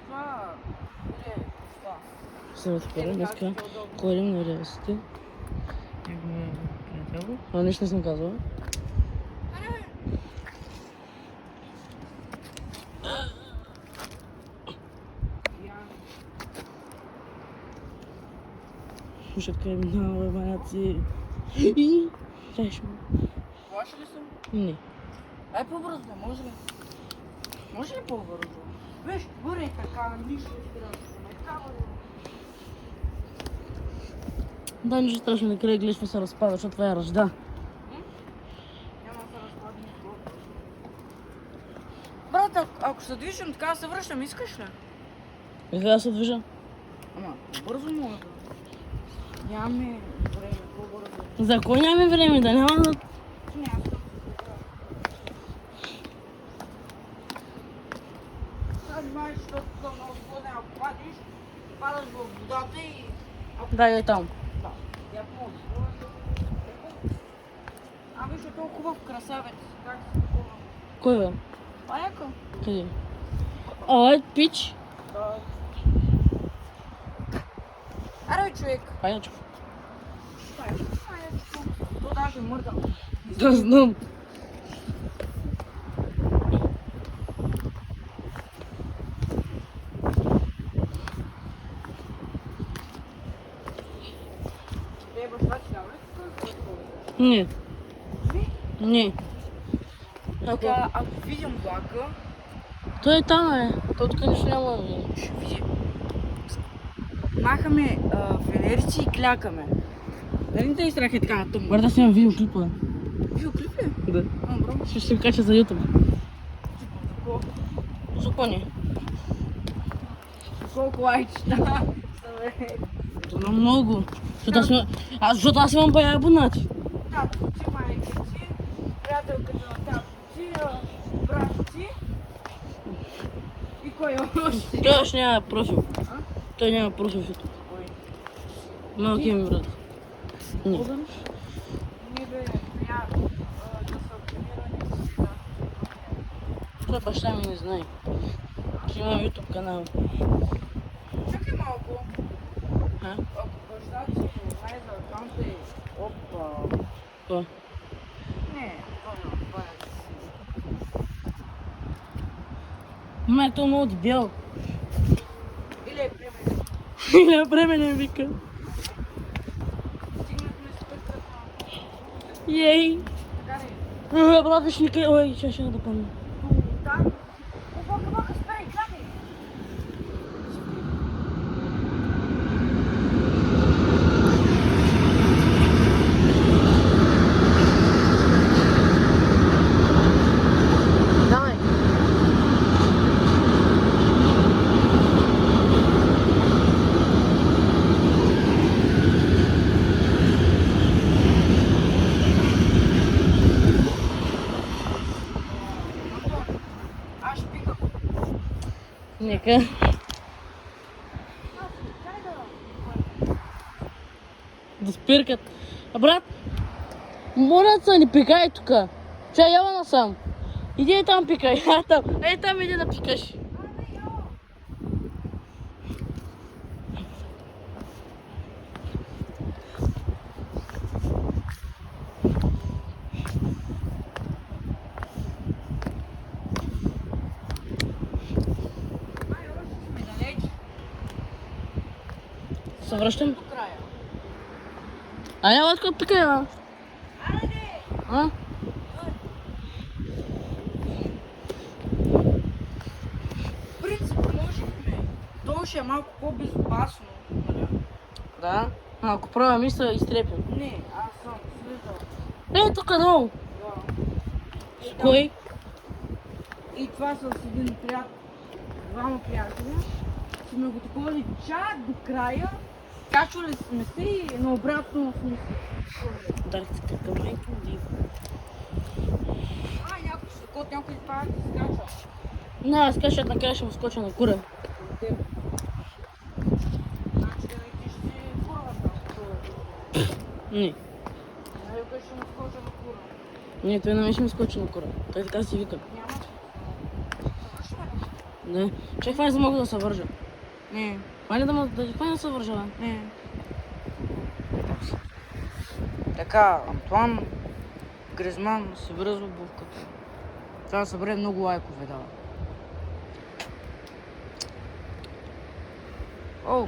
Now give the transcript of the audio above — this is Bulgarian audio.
това... Това. Здравейте, хора. Днеска ходим на релсите. Неговия приятел. А, нищо не съм казала. Слушай, къде минава, маняци. И... Чайшо. Плаша ли съм? Не. Ай по-бързо, може ли? Може ли по-бързо? Виж, бъре така, нищо не спира да се намекава. Да, нищо страшно, не крие гледаш, се разпада, защото това е ръжда. Няма да се разпадне никога. Брат, ако се движим така да се връщам, искаш ли? И сега се движа. Ама, бързо може да. Нямаме време, по-бързо. За кой нямаме време? Да няма да... Няма. Сега знаеш, защото съм много склонен, ако падиш, падаш в водата и... Да, е там. Да, я помогна. А виж, е толкова хубав красавец. Как се такова? Кой бе? Паяка? Къде? Ай, пич. Да. Аре, човек. Паячко. Паячко. То даже мърда. Да, знам. Е, баща ти дава ли? Не. Не. Така, ако видим влака, Той е там, е. Той тук нищо няма. ще видим. Махаме фенерици и клякаме. Нали не те изтраха така на тъмно? Бър да снимам видеоклипа. Видеоклип ли? Да. Бро. Ще се кача за YouTube. За кони. Колко лайчета? Това много. Защото аз имам бая абонати. Татко ти, майка ти, приятелката на татко ти, брат ти и кой още? Той още няма профил. Той няма профил в YouTube. Малкият ми брат. Не. Не бе, приятно да са оптимирани си. Той баща ми не знае. Че имам YouTube канал. Чакай малко. А? Ако баща ти не знае за акаунта и... Опа. Какво? Не, това е си. Ма, той е много дебел. Или е примерно. Или е бременен, вика. Стигнахме спектър на... Ей! Така ли? Брат, виж никъде. Ой, ще да падна. Там. Опа, спрей, чакай. Давай. Аз пикам. Нека. Да спиркат. А брат, моля се, не пикай тука. Чай, яла насам. Иди там пикай. Там иди да пикаш. Се връщам. До края. А яла тука пикай, а? А? В принцип можехме. То ще е малко по-безопасно. Да. А, ако правя мисля, изтрепям. Не, аз съм слизал. Тук долу. Да. С кой? И това с един приятел. Двама приятеля. Сме го таковали чак до края. Качвали сме се и наобратно сме се. Дали се така майка дива. Някой ще кот, някой това се скача. Не, аз кашат накрая ще му скоча на кура. Значи да летиш си курвата. Не. Викаш ще му скоча на кура. Не, той на мен ще ми скочи на кура. Той така си вика. Няма. Не. Чакай, хвани за мога да се вържа. Не, Хвани да хвани да се вържа, бе. не. Така, Антуан Гризман се връзва обувката. Това да събере много лайкове, дава. О,